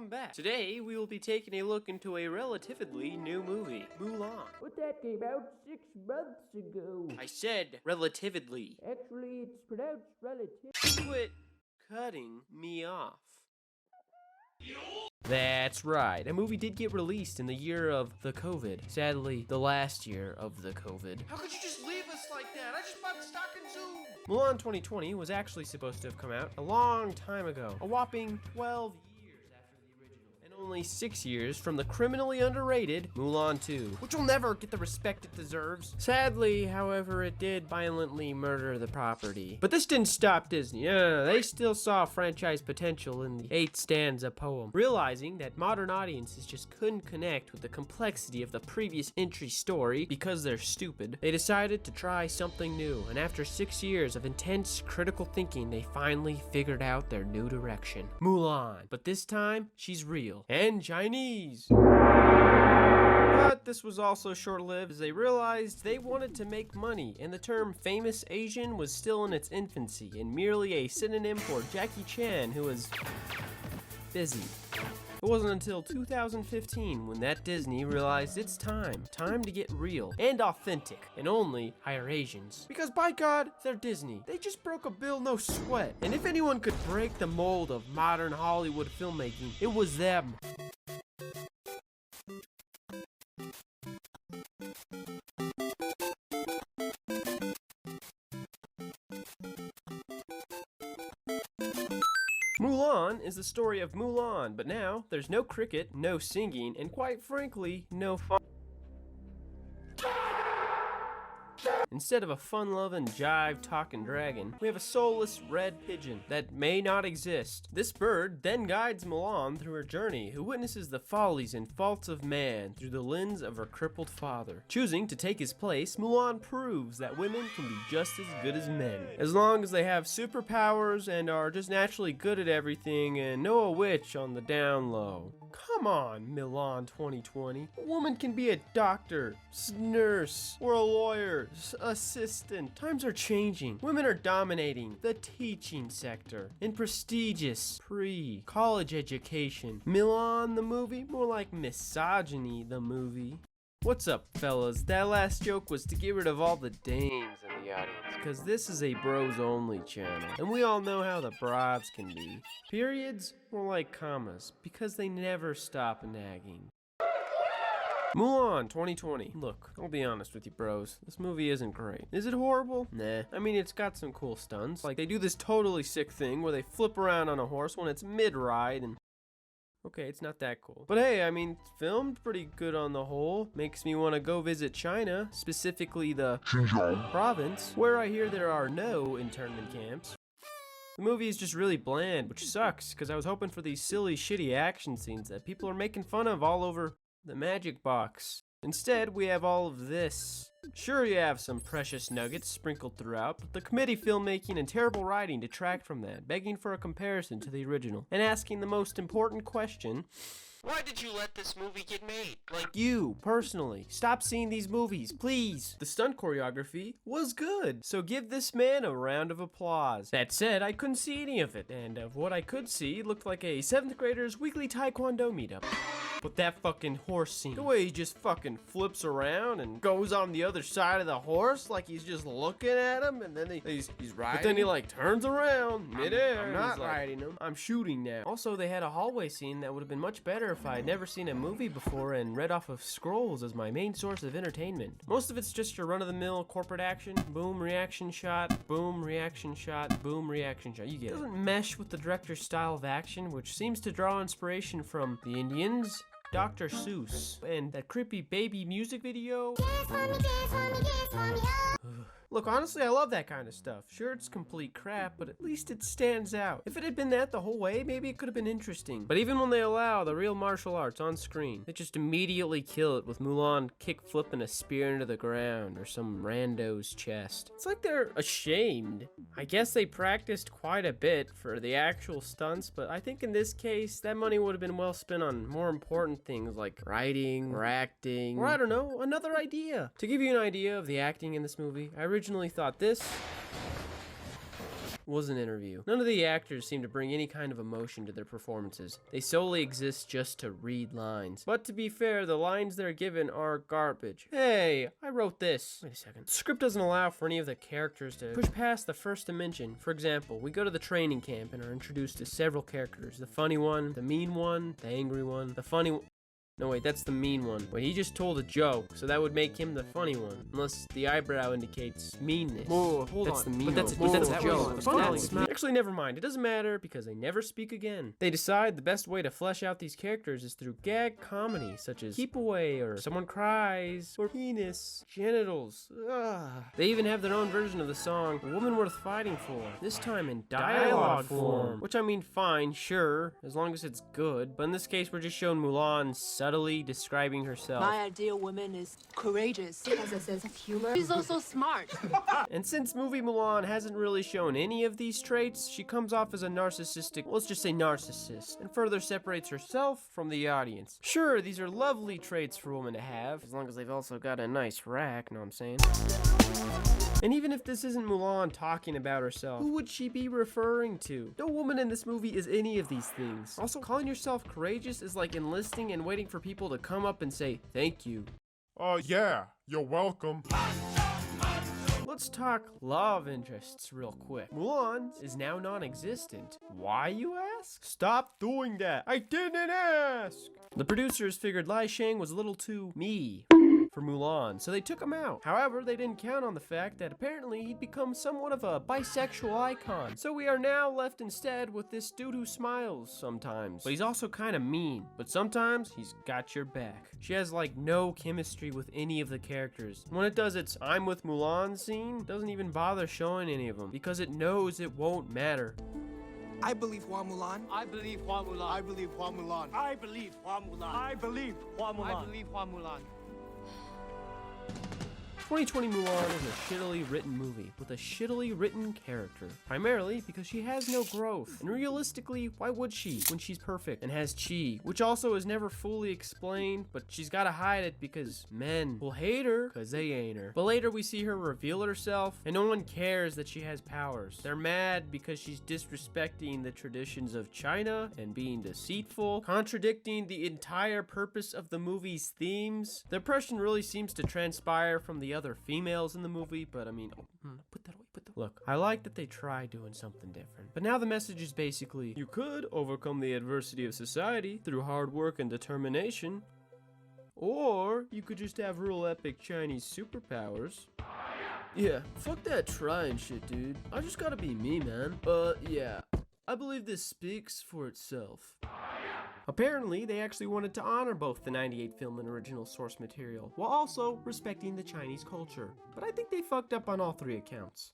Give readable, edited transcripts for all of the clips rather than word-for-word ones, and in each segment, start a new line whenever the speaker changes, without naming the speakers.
welcome back. Today, we will be taking a look into a relatively new movie, Mulan.
But that came out 6 months ago.
I said relatively.
Actually, it's pronounced relative.
Quit cutting me off. That's right, a movie did get released in the year of the COVID. Sadly, the last year of the COVID. How could you just leave us like that? I just bought stock in Zoom. Mulan 2020 was actually supposed to have come out a long time ago. A whopping 12 years after the original. And only 6 years from the criminally underrated Mulan 2, which will never get the respect it deserves. Sadly, however, it did violently murder the property. But this didn't stop Disney. No, they still saw franchise potential in the 8-stanza poem, realizing that modern audiences just couldn't connect with the complexity of the previous entry story because they're stupid. They decided to try something new, and after 6 years of intense critical thinking, they finally figured out their new direction. Mulan. But this time, she's real. And Chinese. But this was also short-lived as they realized they wanted to make money, and the term famous Asian was still in its infancy and merely a synonym for Jackie Chan, who was busy. It wasn't until 2015 when that Disney realized it's time to get real and authentic and only hire Asians. Because by God, they're Disney. They just broke a bill no sweat. And if anyone could break the mold of modern Hollywood filmmaking, it was them. Mulan is the story of Mulan, but now there's no cricket, no singing, and quite frankly, no fun. Instead of a fun-loving, jive-talking dragon, we have a soulless red pigeon that may not exist. This bird then guides Mulan through her journey, who witnesses the follies and faults of man through the lens of her crippled father. Choosing to take his place, Mulan proves that women can be just as good as men, as long as they have superpowers and are just naturally good at everything and know a witch on the down low. Come on, Mulan 2020. A woman can be a doctor, nurse, or a lawyer, assistant. Times are changing. Women are dominating the teaching sector in prestigious pre-college education. Mulan the movie? More like misogyny the movie. What's up, fellas? That last joke was to get rid of all the dames in the audience, because this is a bros-only channel, and we all know how the bribes can be. Periods? More like commas, because they never stop nagging. Mulan 2020. Look, I'll be honest with you, bros. This movie isn't great. Is it horrible? Nah. I mean, it's got some cool stunts. Like, they do this totally sick thing where they flip around on a horse when it's mid-ride and... Okay, it's not that cool. But hey, I mean, it's filmed pretty good on the whole. Makes me want to go visit China, specifically the Xinjiang province, where I hear there are no internment camps. The movie is just really bland, which sucks, because I was hoping for these silly, shitty action scenes that people are making fun of all over the magic box. Instead, we have all of this. Sure, you have some precious nuggets sprinkled throughout, but the committee filmmaking and terrible writing detract from that, begging for a comparison to the original, and asking the most important question: why did you let this movie get made? Like you, personally. Stop seeing these movies, please. The stunt choreography was good, so give this man a round of applause. That said, I couldn't see any of it, and of what I could see, it looked like a 7th grader's weekly taekwondo meetup. But that fucking horse scene, the way he just fucking flips around and goes on the other side of the horse like he's just looking at him, and then he's riding. But then he like turns around midair. I'm not riding him. I'm shooting now. Also, they had a hallway scene that would have been much better if I had never seen a movie before and read off of scrolls as my main source of entertainment. Most of it's just your run-of-the-mill corporate action. Boom, reaction shot. Boom, reaction shot. Boom, reaction shot. You get it. It doesn't mesh with the director's style of action, which seems to draw inspiration from the Indians, Dr. Seuss, and that creepy baby music video. Look, honestly, I love that kind of stuff. Sure, it's complete crap, but at least it stands out. If it had been that the whole way, maybe it could have been interesting. But even when they allow the real martial arts on screen, they just immediately kill it with Mulan kick flipping a spear into the ground or some rando's chest. It's like they're ashamed. I guess they practiced quite a bit for the actual stunts, but I think in this case, that money would have been well spent on more important things like writing or acting, or I don't know, another idea. To give you an idea of the acting in this movie, I originally thought this was an interview. None of the actors seem to bring any kind of emotion to their performances. They solely exist just to read lines. But to be fair, the lines they're given are garbage. Hey, I wrote this. Wait a second. The script doesn't allow for any of the characters to push past the first dimension. For example, we go to the training camp and are introduced to several characters. The funny one, the mean one, the angry one, the funny one. No, wait, that's the mean one. Wait, he just told a joke, so that would make him the funny one. Unless the eyebrow indicates meanness.
Whoa, hold
that's
on.
the mean
But that's
one.
a
That's a
joke.
joke. Actually, never mind. It doesn't matter because they never speak again. They decide the best way to flesh out these characters is through gag comedy, such as Keep Away, or Someone Cries, or Penis, Genitals. Ugh. They even have their own version of the song, A Woman Worth Fighting For, this time in dialogue form. Which I mean, fine, sure, as long as it's good. But in this case, we're just shown Mulan subtly describing herself.
My ideal woman is courageous, has a sense of humor. She's also smart.
And since movie Mulan hasn't really shown any of these traits, she comes off as a narcissistic, let's just say narcissist, and further separates herself from the audience. Sure, these are lovely traits for women to have, as long as they've also got a nice rack, know what I'm saying? And even if this isn't Mulan talking about herself, who would she be referring to? No woman in this movie is any of these things. Also, calling yourself courageous is like enlisting and waiting for people to come up and say, thank you.
Yeah, you're welcome.
Let's talk love interests real quick. Mulan is now non-existent. Why, you ask? Stop doing that. I didn't ask. The producers figured Lai Shang was a little too me for Mulan, so they took him out. However, they didn't count on the fact that apparently he'd become somewhat of a bisexual icon. So we are now left instead with this dude who smiles sometimes, but he's also kind of mean. But sometimes he's got your back. She has like no chemistry with any of the characters. When it does its I'm with Mulan scene, it doesn't even bother showing any of them because it knows it won't matter.
I believe Hua Mulan.
I believe Hua Mulan.
I believe Hua Mulan.
I believe Hua Mulan.
I believe Hua Mulan.
I believe Hua Mulan.
2020 Mulan is a shittily written movie with a shittily written character, primarily because she has no growth. And realistically, why would she when she's perfect and has chi, which also is never fully explained, but she's gotta hide it because men will hate her because they ain't her. But later we see her reveal herself and no one cares that she has powers. They're mad because she's disrespecting the traditions of China and being deceitful, contradicting the entire purpose of the movie's themes. The impression really seems to transpire from the other females in the movie, but I mean, put that away, Look, I like that they try doing something different, but now the message is basically, you could overcome the adversity of society through hard work and determination, or you could just have real epic Chinese superpowers. Yeah, fuck that trying shit, dude. I just gotta be me, man. Yeah, I believe this speaks for itself. Apparently, they actually wanted to honor both the 98 film and original source material, while also respecting the Chinese culture. But I think they fucked up on all three accounts.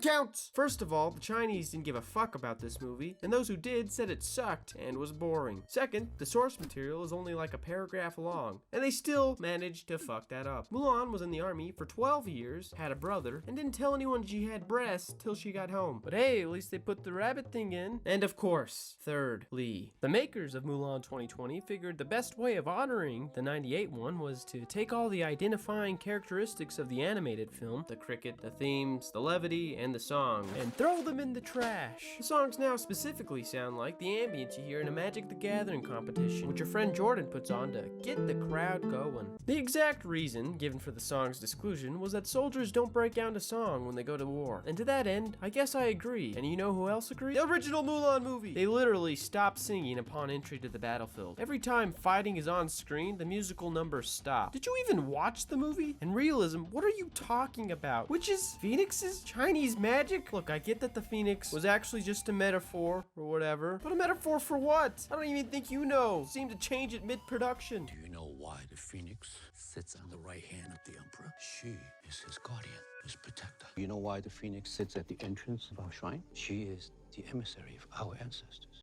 Counts. First of all, the Chinese didn't give a fuck about this movie, and those who did said it sucked and was boring. Second, the source material is only like a paragraph long, and they still managed to fuck that up. Mulan was in the army for 12 years, had a brother, and didn't tell anyone she had breasts till she got home. But hey, at least they put the rabbit thing in. And of course, thirdly, the makers of Mulan 2020 figured the best way of honoring the 98 one was to take all the identifying characteristics of the animated film, the cricket, the themes, the levity, and the song, and throw them in the trash. The songs now specifically sound like the ambience you hear in a Magic the Gathering competition, which your friend Jordan puts on to get the crowd going. The exact reason given for the song's exclusion was that soldiers don't break down to song when they go to war. And to that end, I guess I agree. And you know who else agrees? The original Mulan movie! They literally stop singing upon entry to the battlefield. Every time fighting is on screen, the musical numbers stop. Did you even watch the movie? And realism, what are you talking about? Witches? Phoenixes? Chinese magic? Look, I get that the phoenix was actually just a metaphor or whatever, but a metaphor for what? I don't even think you know. Seemed to change it mid-production.
Do you know why the phoenix sits on the right hand of the emperor? She is his guardian, his protector. You know why the phoenix sits at the entrance of our shrine? She is the emissary of our ancestors.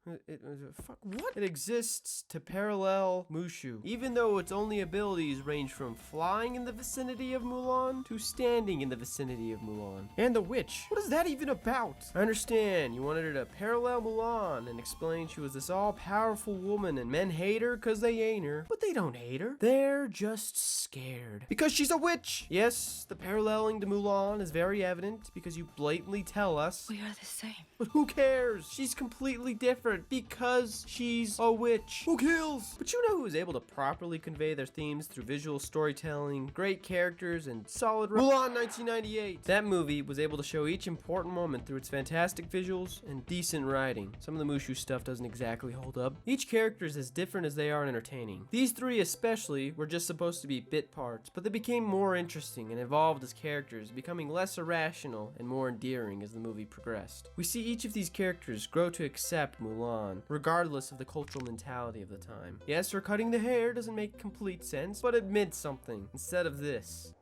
Fuck, what? It exists to parallel Mushu, even though its only abilities range from flying in the vicinity of Mulan to standing in the vicinity of Mulan. And the witch. What is that even about? I understand you wanted her to parallel Mulan and explain she was this all-powerful woman and men hate her because they ain't her. But they don't hate her. They're just scared. Because she's a witch! Yes, the paralleling to Mulan is very evident because you blatantly tell us.
We are the same.
But who cares? She's completely different because she's a witch. Who kills? But you know who is able to properly convey their themes through visual storytelling, great characters, and solid Mulan 1998. That movie was able to show each important moment through its fantastic visuals and decent writing. Some of the Mushu stuff doesn't exactly hold up. Each character is as different as they are entertaining. These three especially were just supposed to be bit parts, but they became more interesting and evolved as characters, becoming less irrational and more endearing as the movie progressed. We see each of these characters grow to accept Mulan, regardless of the cultural mentality of the time. Yes, her cutting the hair doesn't make complete sense, but it meant something instead of this.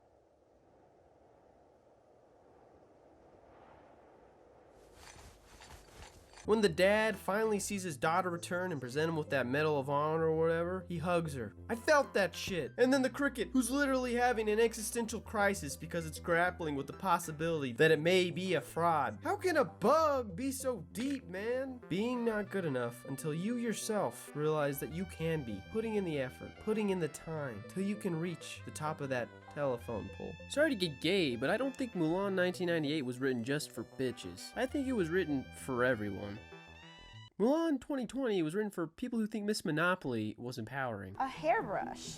When the dad finally sees his daughter return and present him with that Medal of Honor or whatever, he hugs her. I felt that shit. And then the cricket, who's literally having an existential crisis because it's grappling with the possibility that it may be a fraud. How can a bug be so deep, man? Being not good enough until you yourself realize that you can be. Putting in the effort, putting in the time, till you can reach the top of that telephone pole. Sorry to get gay, but I don't think Mulan 1998 was written just for bitches. I think it was written for everyone. Mulan 2020 was written for people who think Miss Monopoly was empowering.
A hairbrush.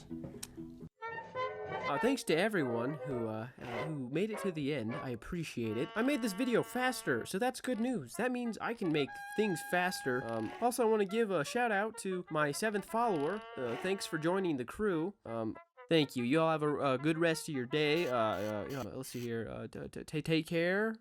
Thanks to everyone who made it to the end. I appreciate it. I made this video faster, so that's good news. That means I can make things faster. Also, I want to give a shout out to my 7th follower. Thanks for joining the crew. Thank you. You all have a good rest of your day. Let's see here. Take care.